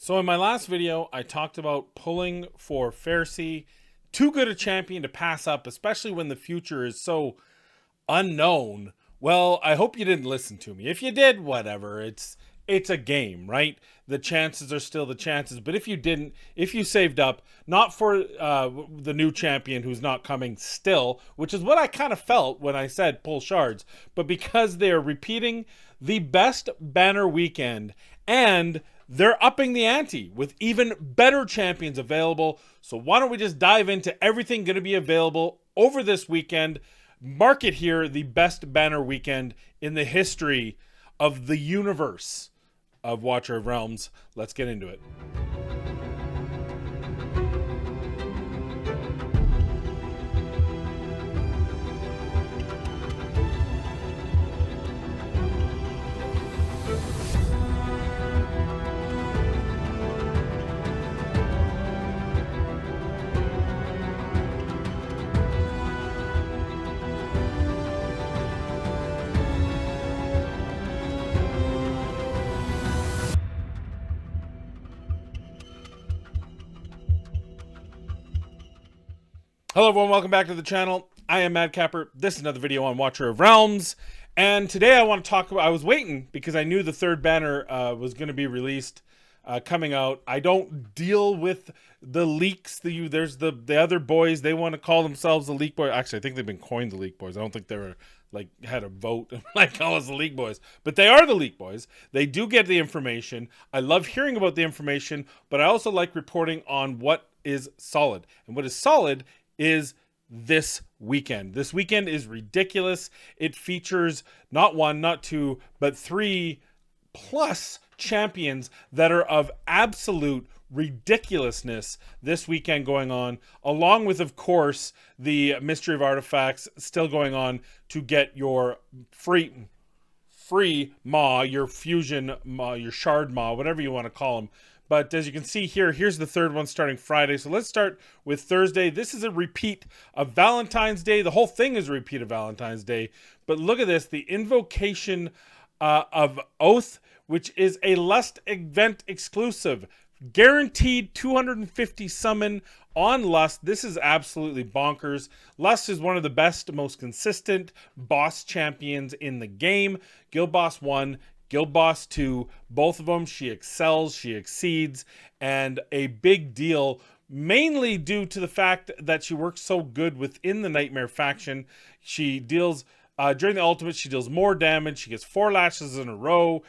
So in my last video, I talked about pulling for Pharisee. Too good a champion to pass up, especially when the future is so unknown. Well, I hope you didn't listen to me. If you did, whatever. It's a game, right? The chances are still the chances. But if you didn't, if you saved up, not for the new champion who's not coming still, which is what I kind of felt when I said pull shards, but because they're repeating the best banner weekend and they're upping the ante with even better champions available. So why don't we just dive into everything going to be available over this weekend? Mark it here, the best banner weekend in the history of the universe of Watcher of Realms. Let's get into it. Hello everyone, welcome back to the channel. I am Madcapper. This is another video on Watcher of Realms. And today I want to talk about, I was waiting because I knew the third banner was going to be released, coming out. I don't deal with the leaks. There's the other boys, they want to call themselves the Leak Boys. Actually, I think they've been coined the Leak Boys. I don't think they were had a vote and call us the Leak Boys. But they are the Leak Boys. They do get the information. I love hearing about the information, but I also like reporting on what is solid. And what is solid is this weekend. This weekend is ridiculous. It features not one, not two, but 3+ champions that are of absolute ridiculousness this weekend going on, along with, of course, the Mystery of Artifacts still going on to get your free Maw, your fusion Maw, your shard Maw, whatever you want to call them. But as you can see here, here's the third one starting Friday. So let's start with Thursday. This is a repeat of Valentine's Day. The whole thing is a repeat of Valentine's Day. But look at this, the Invocation of Oath, which is a Lust event exclusive. Guaranteed 250 summon on Lust. This is absolutely bonkers. Lust is one of the best, most consistent boss champions in the game. Guild Boss 1, Guild Boss 2, both of them, she excels, she exceeds, and a big deal, mainly due to the fact that she works so good within the Nightmare faction. She deals, during the ultimate, she deals more damage. She gets 4 lashes in a row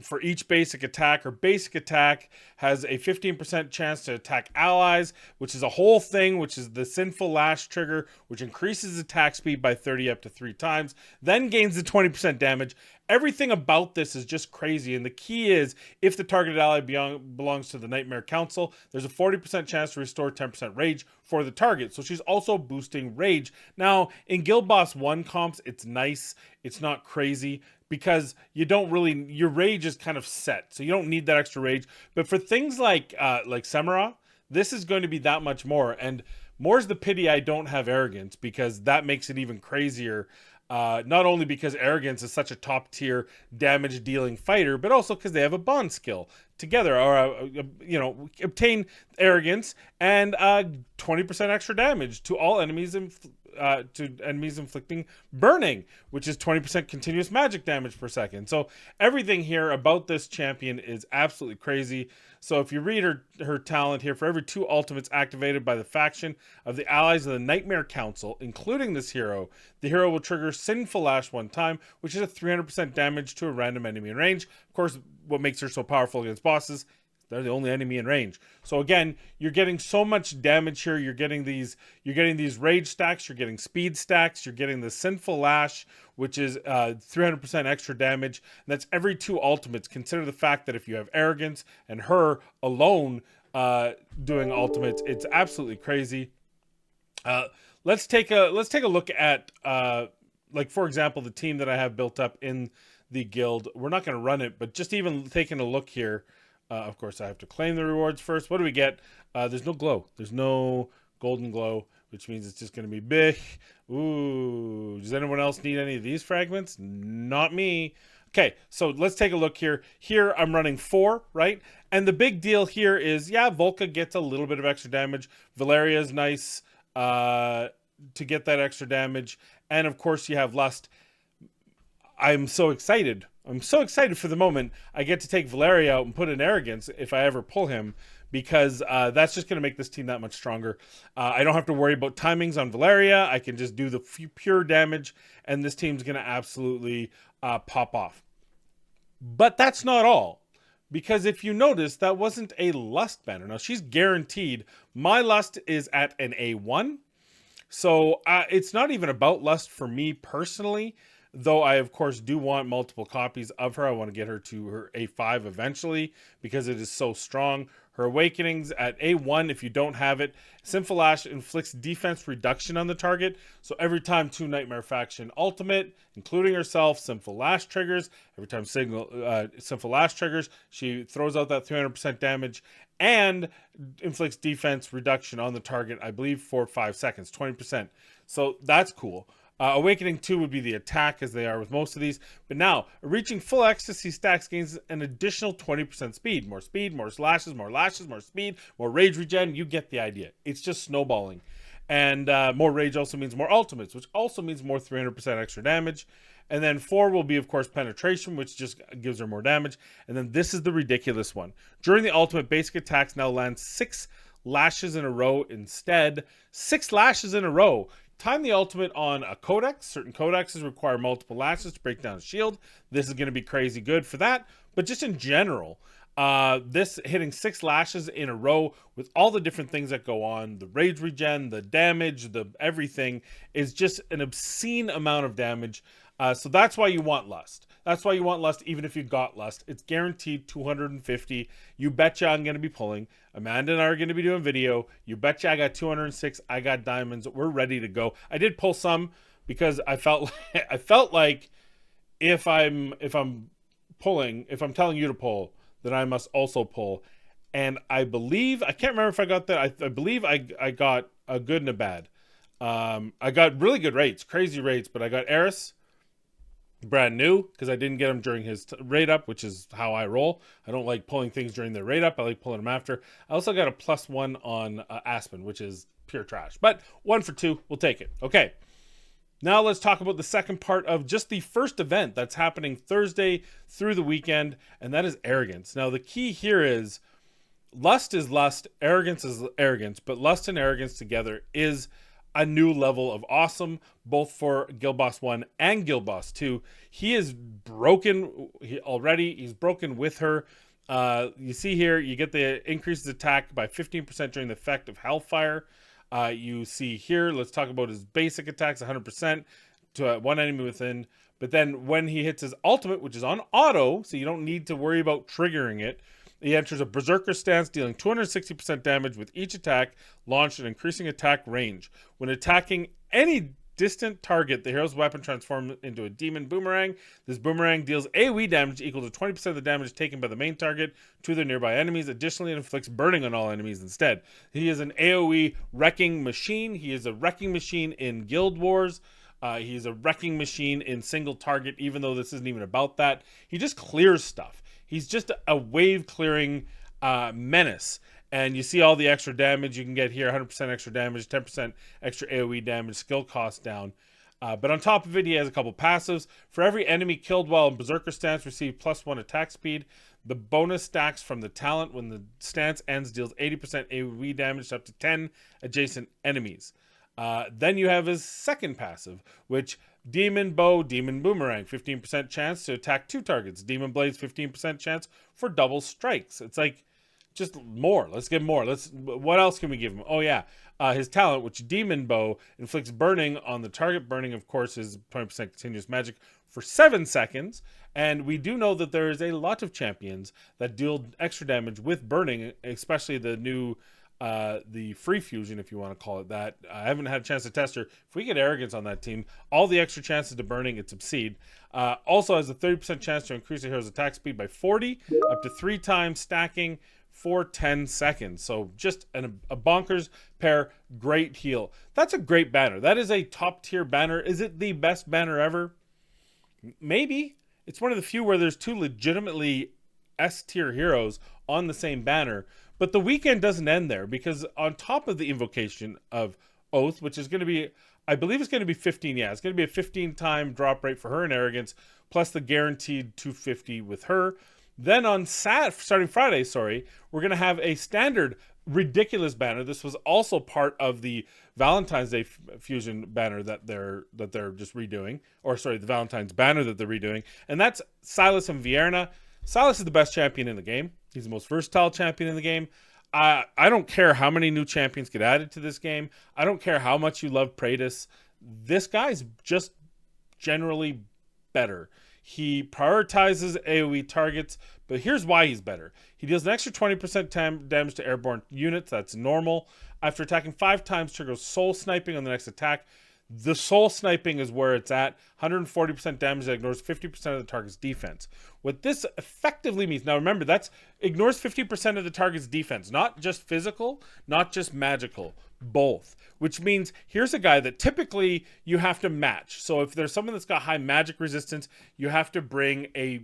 for each basic attack. Her basic attack has a 15% chance to attack allies, which is a whole thing, which is the Sinful Lash trigger, which increases attack speed by 30 up to 3 times, then gains the 20% damage. Everything about this is just crazy, and the key is if the targeted ally belongs to the Nightmare Council, there's a 40% chance to restore 10% rage for the target. So she's also boosting rage. Now, in Guild Boss 1 comps, it's nice. It's not crazy, because you don't really, your rage is kind of set, so you don't need that extra rage. But for things like Samara, this is going to be that much more. And more's the pity I don't have Arrogance, because that makes it even crazier. Not only because Arrogance is such a top tier damage dealing fighter, but also because they have a bond skill together, or obtain Arrogance and 20% extra damage to all enemies inflicting burning, which is 20% continuous magic damage per second. So everything here about this champion is absolutely crazy. So if you read her talent here, for every 2 ultimates activated by the faction of the allies of the Nightmare Council, including this hero, the hero will trigger Sinful Lash 1 time, which is a 300% damage to a random enemy in range. Of course, what makes her so powerful against bosses, they're the only enemy in range. So again, you're getting so much damage here. You're getting these rage stacks, you're getting speed stacks, you're getting the Sinful Lash, which is 300% extra damage. And that's every 2 ultimates. Consider the fact that if you have Arrogance and her alone doing ultimates, it's absolutely crazy. Let's take a look at for example, the team that I have built up in the guild. We're not going to run it, but just even taking a look here. Of course, I have to claim the rewards first. What do we get? There's no glow. There's no golden glow, which means it's just going to be big. Ooh, does anyone else need any of these fragments? Not me. Okay, so let's take a look here. Here I'm running 4, right? And the big deal here is, yeah, Volca gets a little bit of extra damage. Valeria is nice to get that extra damage. And of course you have Lust. I'm so excited. I'm so excited for the moment I get to take Valeria out and put in Arrogance if I ever pull him, because that's just going to make this team that much stronger. I don't have to worry about timings on Valeria. I can just do the pure damage, and this team's going to absolutely pop off. But that's not all, because if you notice, that wasn't a Lust banner. Now, she's guaranteed. My Lust is at an A1, so it's not even about Lust for me personally. Though I, of course, do want multiple copies of her. I want to get her to her A5 eventually because it is so strong. Her Awakenings at A1, if you don't have it, Sinful Lash inflicts defense reduction on the target. So every time 2 Nightmare Faction ultimate, including herself, Sinful Lash triggers. Every time Sinful Lash triggers, she throws out that 300% damage and inflicts defense reduction on the target, I believe, for 5 seconds, 20%. So that's cool. Awakening 2 would be the attack, as they are with most of these. But now, reaching full ecstasy stacks gains an additional 20% speed. More speed, more lashes, more speed, more rage regen. You get the idea. It's just snowballing. And more rage also means more ultimates, which also means more 300% extra damage. And then 4 will be, of course, penetration, which just gives her more damage. And then this is the ridiculous one. During the ultimate, basic attacks now land 6 lashes in a row instead. 6 lashes in a row. Time the ultimate on a codex. Certain codexes require multiple lashes to break down a shield. This is going to be crazy good for that. But just in general, this hitting 6 lashes in a row with all the different things that go on, the rage regen, the damage, the everything, is just an obscene amount of damage. So that's why you want Lust. That's why you want Lust, even if you got Lust. It's guaranteed 250. You betcha I'm going to be pulling. Amanda and I are going to be doing video. You betcha I got 206. I got diamonds. We're ready to go. I did pull some because I felt like if I'm pulling, if I'm telling you to pull, then I must also pull. And I believe, I can't remember if I got that. I believe I got a good and a bad. I got really good rates, crazy rates, but I got Eris, brand new, because I didn't get him during his rate up, which is how I roll. I don't like pulling things during their rate up. I like pulling them after. I also got a +1 on Aspen, which is pure trash. But 1 for 2, we'll take it. Okay. Now let's talk about the second part of just the first event that's happening Thursday through the weekend, and that is Arrogance. Now the key here is Lust is Lust, Arrogance is Arrogance, but Lust and Arrogance together is a new level of awesome, both for Guild Boss 1 and Guild Boss 2. He is broken already. He's broken with her. You see here, you get the increases attack by 15% during the effect of Hellfire. You see here, let's talk about his basic attacks, 100% to one enemy within. But then when he hits his ultimate, which is on auto, so you don't need to worry about triggering it, he enters a Berserker stance, dealing 260% damage with each attack, launched and increasing attack range. When attacking any distant target, the hero's weapon transforms into a demon boomerang. This boomerang deals AoE damage equal to 20% of the damage taken by the main target to the nearby enemies. Additionally, it inflicts burning on all enemies instead. He is an AoE wrecking machine. He is a wrecking machine in Guild Wars. He is a wrecking machine in single target, even though this isn't even about that. He just clears stuff. He's just a wave clearing menace. And you see all the extra damage you can get here, 100% extra damage, 10% extra AoE damage, skill cost down. But on top of it, he has a couple passives. For every enemy killed while in Berserker stance, receive +1 attack speed. The bonus stacks from the talent when the stance ends deals 80% AoE damage to up to 10 adjacent enemies. Then you have his second passive, which Demon Bow, Demon Boomerang, 15% chance to attack 2 targets. Demon Blades, 15% chance for double strikes. It's like, just more. Let's get more. What else can we give him? Oh yeah, his talent, which Demon Bow, inflicts burning on the target. Burning, of course, is 20% continuous magic for 7 seconds. And we do know that there is a lot of champions that deal extra damage with burning, especially the new the free fusion, if you want to call it that. I haven't had a chance to test her. If we get Arrogance on that team, all the extra chances to burning, it's obscene. Also has a 30% chance to increase the hero's attack speed by 40, up to 3 times stacking for 10 seconds. So just a bonkers pair, great heal. That's a great banner. That is a top tier banner. Is it the best banner ever? Maybe. It's one of the few where there's two legitimately S tier heroes on the same banner. But the weekend doesn't end there, because on top of the invocation of Oath, which is going to be, I believe it's going to be 15. Yeah, it's going to be a 15 time drop rate for her in Arrogance, plus the guaranteed 250 with her. Then on starting Friday, we're going to have a standard ridiculous banner. This was also part of the Valentine's Day fusion banner that they're just redoing, or sorry, the Valentine's banner that they're redoing, and that's Silas and Vierna. Silas is the best champion in the game. He's the most versatile champion in the game. I don't care how many new champions get added to this game. I don't care how much you love Praetus. This guy's just generally better. He prioritizes AoE targets, but here's why he's better. He deals an extra 20% damage to airborne units. That's normal. After attacking 5 times, triggers soul sniping on the next attack. The soul sniping is where it's at. 140% damage that ignores 50% of the target's defense. What this effectively means, now remember, that's ignores 50% of the target's defense. Not just physical, not just magical, both. Which means here's a guy that typically you have to match. So if there's someone that's got high magic resistance, you have to bring a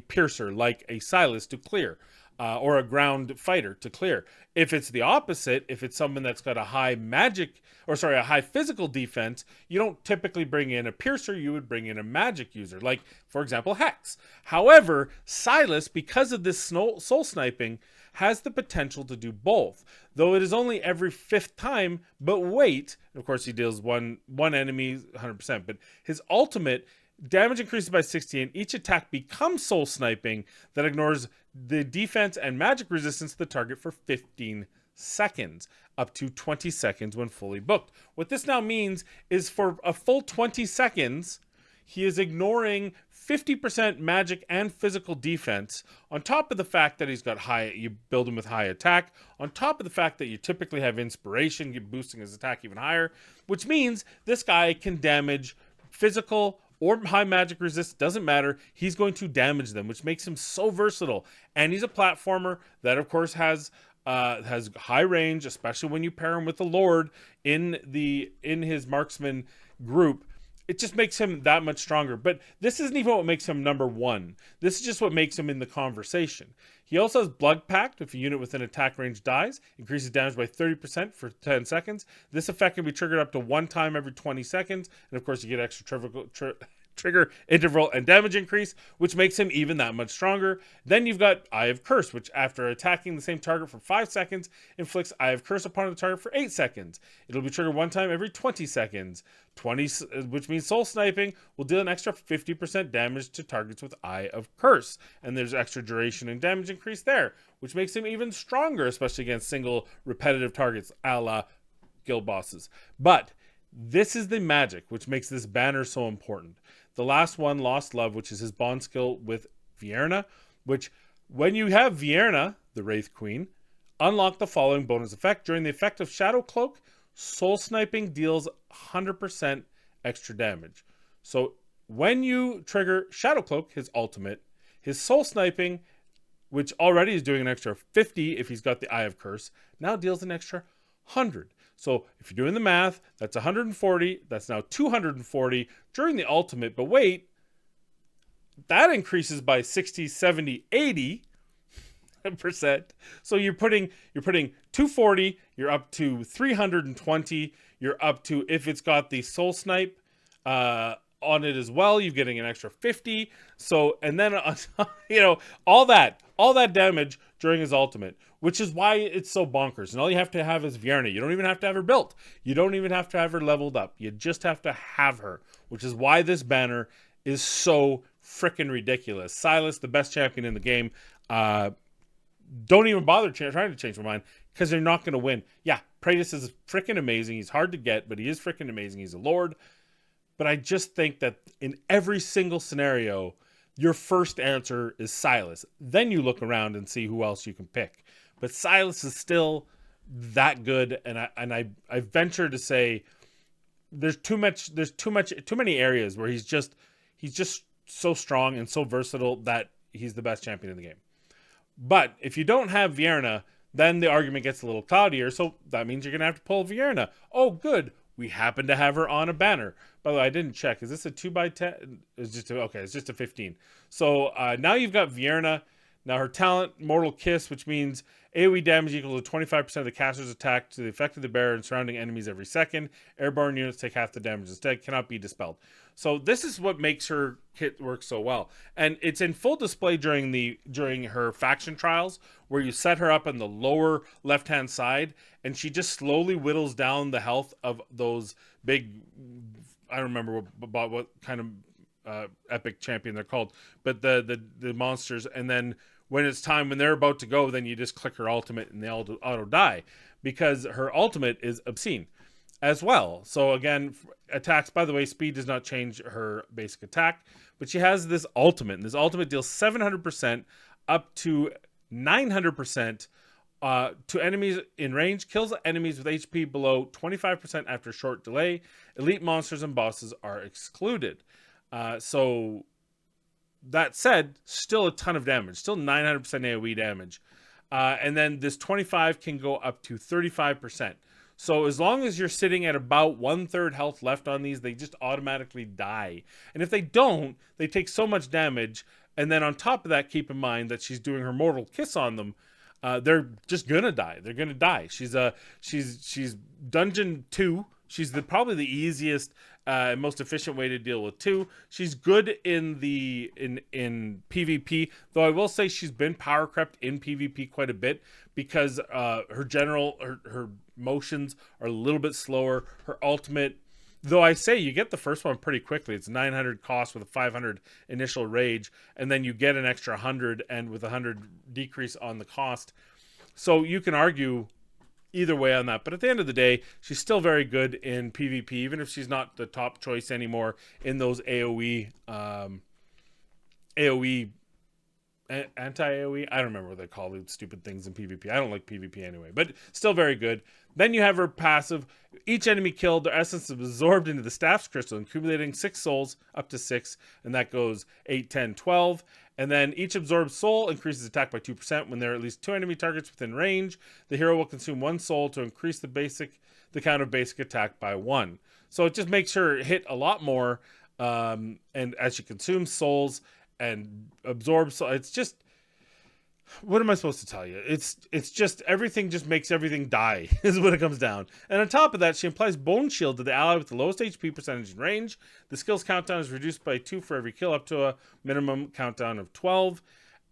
piercer like a Silas to clear. Or a ground fighter to clear. If it's the opposite, if it's someone that's got a high a high physical defense, you don't typically bring in a piercer, you would bring in a magic user, like, for example, Hex. However, Silas, because of this soul sniping, has the potential to do both, though it is only every 5th time, but wait, of course he deals one enemy 100%, but his ultimate damage increases by 60, and each attack becomes soul sniping that ignores the defense and magic resistance to the target for 15 seconds, up to 20 seconds when fully booked. What this now means is for a full 20 seconds, he is ignoring 50% magic and physical defense, on top of the fact that he's got you build him with high attack, on top of the fact that you typically have inspiration, boosting his attack even higher, which means this guy can damage physical or high magic resist, doesn't matter. He's going to damage them, which makes him so versatile. And he's a platformer that, of course, has high range, especially when you pair him with the Lord in his marksman group. It just makes him that much stronger. But this isn't even what makes him number 1. This is just what makes him in the conversation. He also has Blood Pact. If a unit within attack range dies, increases damage by 30% for 10 seconds. This effect can be triggered up to 1 time every 20 seconds. And of course, you get extra trigger interval and damage increase, which makes him even that much stronger. Then you've got Eye of Curse, which after attacking the same target for 5 seconds, inflicts Eye of Curse upon the target for 8 seconds. It'll be triggered 1 time every 20 seconds. Which means soul sniping will deal an extra 50% damage to targets with Eye of Curse. And there's extra duration and damage increase there, which makes him even stronger, especially against single repetitive targets, a la guild bosses. But this is the magic which makes this banner so important. The last one, Lost Love, which is his bond skill with Vierna, which when you have Vierna, the Wraith Queen, unlock the following bonus effect. During the effect of Shadow Cloak, soul sniping deals 100% extra damage. So when you trigger Shadow Cloak, his ultimate, his soul sniping, which already is doing an extra 50 if he's got the Eye of Curse, now deals an extra 100. So if you're doing the math, that's 140. That's now 240 during the ultimate. But wait, that increases by 60, 70, 80%. So you're putting 240. You're up to 320. You're up to, if it's got the soul snipe on it as well, you're getting an extra 50. So, and then all that damage during his ultimate, which is why it's so bonkers. And all you have to have is Vierna. You don't even have to have her built. You don't even have to have her leveled up. You just have to have her, which is why this banner is so freaking ridiculous. Silas, the best champion in the game. Don't even bother trying to change my mind, because they're not going to win. Yeah, Praetus is freaking amazing. He's hard to get, but he is freaking amazing. He's a lord. But I just think that in every single scenario, your first answer is Silas. Then you look around and see who else you can pick. But Silas is still that good, and I venture to say there's too many areas where he's just so strong and so versatile that he's the best champion in the game. But if you don't have Vierna, then the argument gets a little cloudier. So that means you're gonna have to pull Vierna. Oh, good. We happen to have her on a banner. By the way, I didn't check. Is this a 2x10? It's just it's just a 15. So now you've got Vierna. Now her talent, Mortal Kiss, which means AoE damage equal to 25% of the caster's attack to the effect of the bearer and surrounding enemies every second. Airborne units take half the damage instead. Cannot be dispelled. So this is what makes her kit work so well. And it's in full display during her faction trials, where you set her up on the lower left-hand side, and she just slowly whittles down the health of those big, I don't remember what kind of epic champion they're called, but the monsters. And then when it's time, when they're about to go, then you just click her ultimate and they all auto die, because her ultimate is obscene as well. So again, attacks, by the way, speed does not change her basic attack, but she has this ultimate, and this ultimate deals 700% up to 900% to enemies in range, kills enemies with HP below 25% after a short delay. Elite monsters and bosses are excluded. So that said, still a ton of damage, still 900% AoE damage. And then this 25 can go up to 35%. So as long as you're sitting at about 1/3 health left on these, they just automatically die. And if they don't, they take so much damage. And then on top of that, keep in mind that she's doing her Mortal Kiss on them. They're just gonna die. They're gonna die. She's Dungeon 2. She's probably the easiest and most efficient way to deal with 2. She's good in PvP, though I will say she's been power crept in PvP quite a bit, because her motions are a little bit slower. Her ultimate, though I say you get the first one pretty quickly. It's 900 cost with a 500 initial rage, and then you get an extra 100, and with 100 decrease on the cost. So you can argue either way on that, but at the end of the day, she's still very good in PvP, even if she's not the top choice anymore in those AoE anti-AoE. I don't remember what they call these stupid things in PvP. I don't like PvP anyway, but still very good. Then you have her passive. Each enemy killed, their essence is absorbed into the staff's crystal, accumulating 6 souls, up to 6, and that goes 8, 10, 12. And then each absorbed soul increases attack by 2% when there are at least 2 enemy targets within range. The hero will consume 1 soul to increase the count of basic attack by 1. So it just makes her hit a lot more, and as she consumes souls and absorbs, so it's just, what am I supposed to tell you? It's just, everything just makes everything die is what it comes down. And on top of that, she applies Bone Shield to the ally with the lowest HP percentage in range. The skill's countdown is reduced by 2 for every kill, up to a minimum countdown of 12.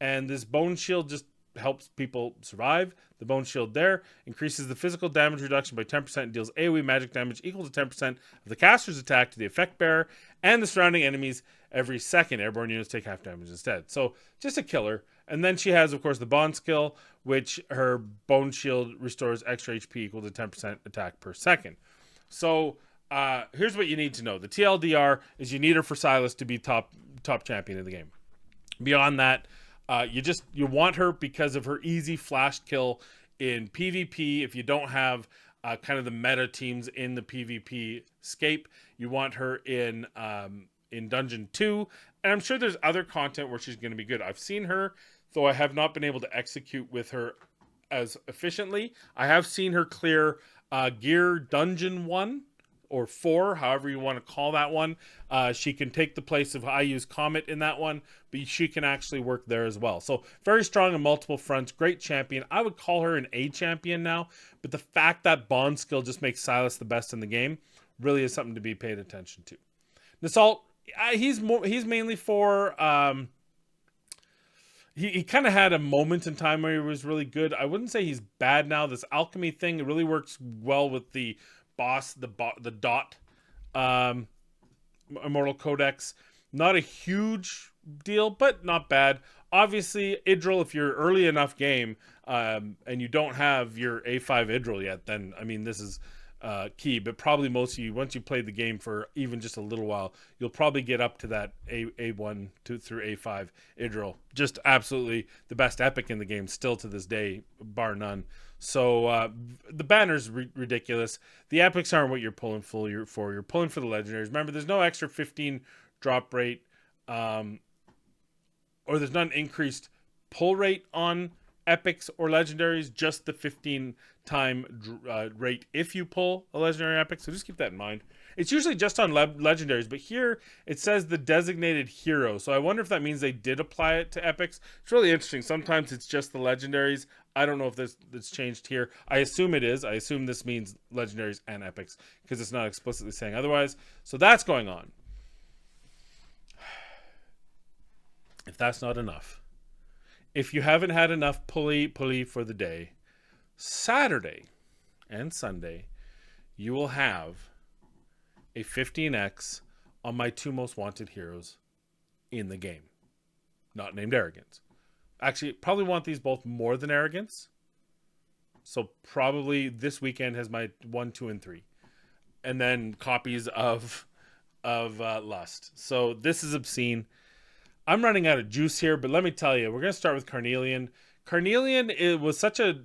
And this Bone Shield just helps people survive. The Bone Shield there increases the physical damage reduction by 10% and deals AoE magic damage equal to 10% of the caster's attack to the effect bearer and the surrounding enemies every second. Airborne units take half damage instead. So just a killer. And then she has, of course, the Bond skill, which her Bone Shield restores extra HP equal to 10% attack per second. So here's what you need to know. The TLDR is you need her for Silas to be top champion of the game. Beyond that, you want her because of her easy flash kill in PvP. If you don't have kind of the meta teams in the PvP scape, you want her in Dungeon 2. And I'm sure there's other content where she's going to be good. I've seen her, though I have not been able to execute with her as efficiently. I have seen her clear Gear Dungeon 1 or 4, however you want to call that one. She can take the place of I use Comet in that one, but she can actually work there as well. So very strong on multiple fronts. Great champion. I would call her an A champion now, but the fact that Bond skill just makes Silas the best in the game really is something to be paid attention to. Nasalt, he's mainly for he kind of had a moment in time where he was really good. I wouldn't say he's bad now. This alchemy thing, it really works well with the boss, the dot Immortal Codex. Not a huge deal, but not bad. Obviously, Idil, if you're early enough game and you don't have your A5 Idil yet, then I mean this is key. But probably most of you, once you play the game for even just a little while, you'll probably get up to that A1 through A5 Idil. Just absolutely the best epic in the game still to this day, bar none. So the banner's ridiculous. The epics aren't what you're pulling for. You're pulling for the legendaries. Remember, there's no extra 15 drop rate, or there's not an increased pull rate on epics or legendaries, just the 15-time rate if you pull a legendary epic. So just keep that in mind. It's usually just on legendaries, but here it says the designated hero. So I wonder if that means they did apply it to epics. It's really interesting. Sometimes it's just the legendaries. I don't know if that's changed here. I assume it is. I assume this means legendaries and epics because it's not explicitly saying otherwise. So that's going on. If that's not enough, if you haven't had enough pulley for the day, Saturday and Sunday, you will have a 15x on my 2 most wanted heroes in the game. Not named Arrogance. Actually, probably want these both more than Arrogance. So probably this weekend has my 1, 2, and 3. And then copies of Lust. So this is obscene. I'm running out of juice here, but let me tell you, we're going to start with Carnelian. Carnelian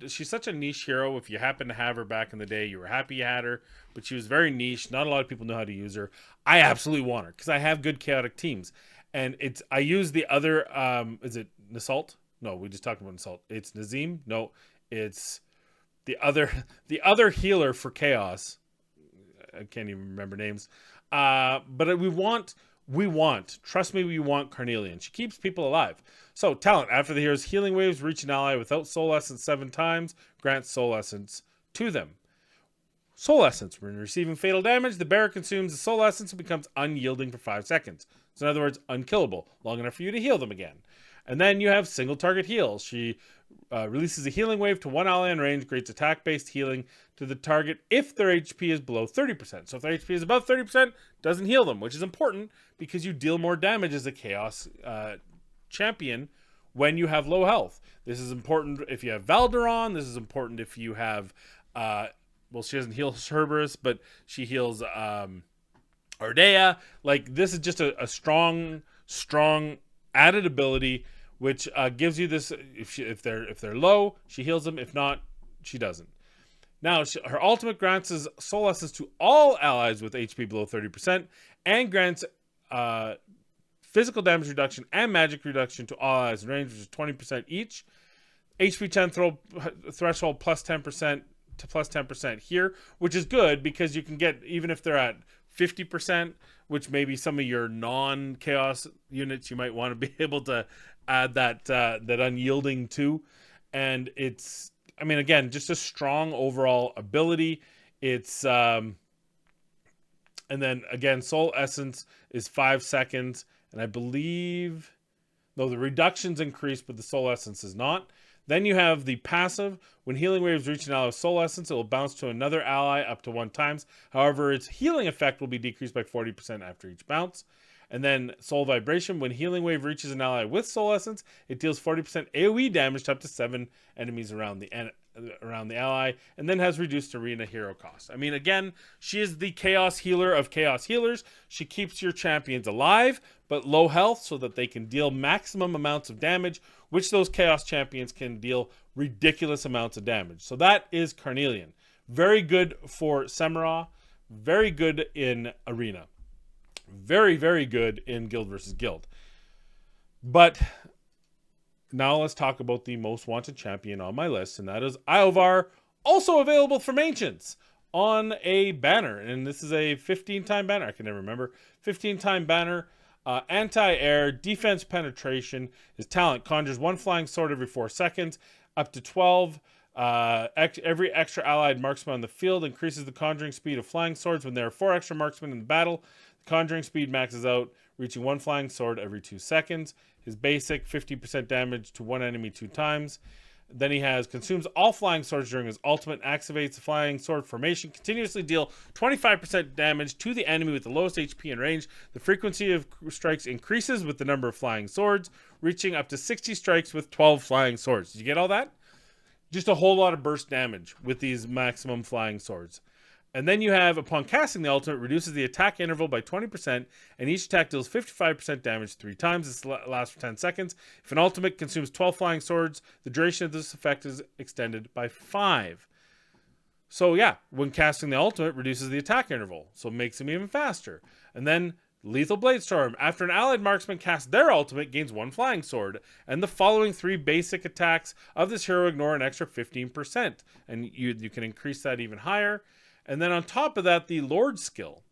she's such a niche hero. If you happen to have her back in the day, you were happy you had her, but she was very niche. Not a lot of people know how to use her. I absolutely want her because I have good chaotic teams. And I use the other, is it Nasalt? No, we just talked about Nasalt. It's Nazim? No, it's the other healer for chaos. I can't even remember names. But we want, trust me, we want Carnelian. She keeps people alive. So, talent. After the hero's healing waves reach an ally without soul essence 7 times, grants soul essence to them. Soul essence. When receiving fatal damage, the bearer consumes the soul essence and becomes unyielding for 5 seconds. So, in other words, unkillable, long enough for you to heal them again. And then you have single target heal. She releases a healing wave to one ally in range, creates attack-based healing to the target if their HP is below 30%. So if their HP is above 30%, doesn't heal them, which is important because you deal more damage as a Chaos champion when you have low health. This is important if you have Valderon. This is important if you have, well, she doesn't heal Cerberus, but she heals Ardea. Like, this is just a strong added ability, which gives you this. If they're low, she heals them. If not, she doesn't. Now, her ultimate grants soul essence to all allies with HP below 30% and grants physical damage reduction and magic reduction to all allies in range, which is 20% each. HP 10 threshold plus 10% to plus 10% here, which is good because you can get, even if they're at 50%, which maybe some of your non-chaos units you might want to be able to add that unyielding to. And it's, I mean, again, just a strong overall ability. It's and then again, soul essence is 5 seconds, and I believe the reductions increase, but the soul essence is not. Then you have the passive. When healing waves reach an ally with soul essence, it will bounce to another ally up to 1 times. However, its healing effect will be decreased by 40% after each bounce. And then soul vibration. When healing wave reaches an ally with soul essence, it deals 40% AoE damage to up to 7 enemies around the ally, and then has reduced arena hero cost. I mean, again, she is the chaos healer of chaos healers. She keeps your champions alive, but low health so that they can deal maximum amounts of damage, which those chaos champions can deal ridiculous amounts of damage. So that is Carnelian. Very good for Semira. Very good in arena. Very, very good in guild versus guild. But now let's talk about the most wanted champion on my list, and that is Iovar, also available from Ancients on a banner. And this is a 15-time banner. I can never remember. 15-time banner. Anti-air, defense penetration. His talent conjures 1 flying sword every 4 seconds, up to 12. Every extra allied marksman on the field increases the conjuring speed of flying swords. When there are 4 extra marksmen in the battle, the conjuring speed maxes out, reaching 1 flying sword every 2 seconds. His basic, 50% damage to 1 enemy 2 times. Then he has consumes all flying swords during his ultimate, activates the flying sword formation, continuously deal 25% damage to the enemy with the lowest HP and range. The frequency of strikes increases with the number of flying swords, reaching up to 60 strikes with 12 flying swords. Did you get all that? Just a whole lot of burst damage with these maximum flying swords. And then you have, upon casting the ultimate, reduces the attack interval by 20%, and each attack deals 55% damage 3 times. This lasts for 10 seconds. If an ultimate consumes 12 flying swords, the duration of this effect is extended by 5. So yeah, when casting the ultimate, reduces the attack interval, so it makes him even faster. And then Lethal Blade Storm. After an allied marksman casts their ultimate, gains 1 flying sword. And the following 3 basic attacks of this hero ignore an extra 15%. And you can increase that even higher. And then on top of that, the Lord skill,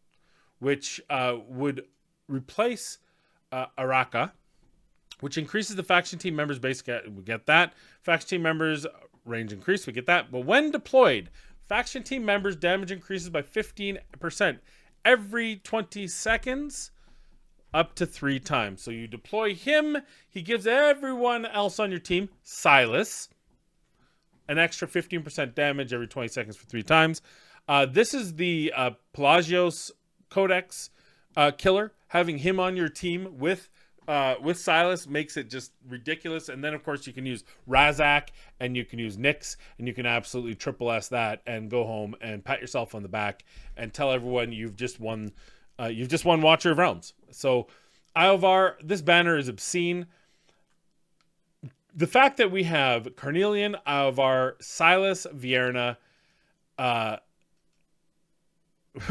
which would replace Araka, which increases the faction team members' basic. We get that. Faction team members' range increase. We get that. But when deployed, faction team members' damage increases by 15% every 20 seconds up to 3 times. So you deploy him. He gives everyone else on your team, Silas, an extra 15% damage every 20 seconds for 3 times. This is the Pelagios Codex killer. Having him on your team with Silas makes it just ridiculous. And then, of course, you can use Razak and you can use Nyx and you can absolutely triple S that and go home and pat yourself on the back and tell everyone you've just won. You've just won Watcher of Realms. So, Iovar, this banner is obscene. The fact that we have Carnelian, Iovar, Silas, Vierna,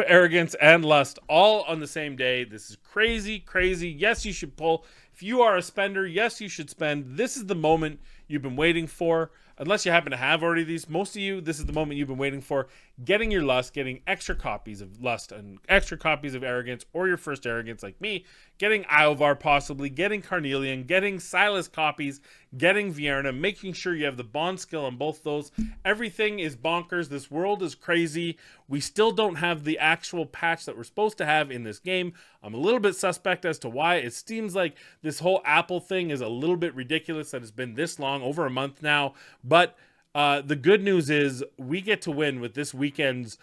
Arrogance, and Lust all on the same day. This is crazy, crazy. Yes, you should pull. If you are a spender, yes, you should spend. This is the moment you've been waiting for. Unless you happen to have already these, most of you, this is the moment you've been waiting for. Getting your Lust, getting extra copies of Lust and extra copies of Arrogance, or your first Arrogance like me, getting Iovar possibly, getting Carnelian, getting Silas copies, getting Vierna, making sure you have the bond skill on both those. Everything is bonkers. This world is crazy. We still don't have the actual patch that we're supposed to have in this game. I'm a little bit suspect as to why. It seems like this whole Apple thing is a little bit ridiculous that it's been this long, over a month now. But the good news is we get to win with this weekend's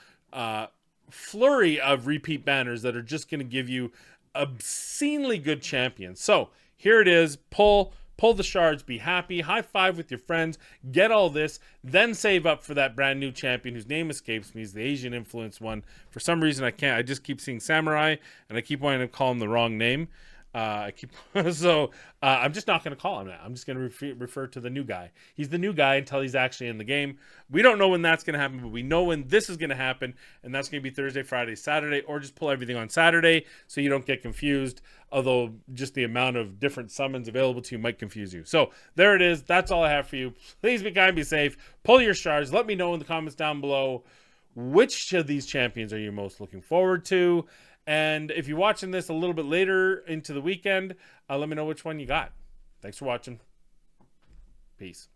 flurry of repeat banners that are just going to give you obscenely good champions. So here it is. Pull the shards, be happy, high five with your friends, get all this, then save up for that brand new champion whose name escapes me. He's the Asian influence one. For some reason I can't. I just keep seeing Samurai and I keep wanting to call him the wrong name. I'm just not going to call him that. I'm just going to refer to the new guy. He's the new guy until he's actually in the game. We don't know when that's going to happen, but we know when this is going to happen, and that's going to be Thursday, Friday, Saturday, or just pull everything on Saturday so you don't get confused, although just the amount of different summons available to you might confuse you. So there it is. That's all I have for you. Please be kind, be safe. Pull your shards. Let me know in the comments down below which of these champions are you most looking forward to. And if you're watching this a little bit later into the weekend, let me know which one you got. Thanks for watching. Peace.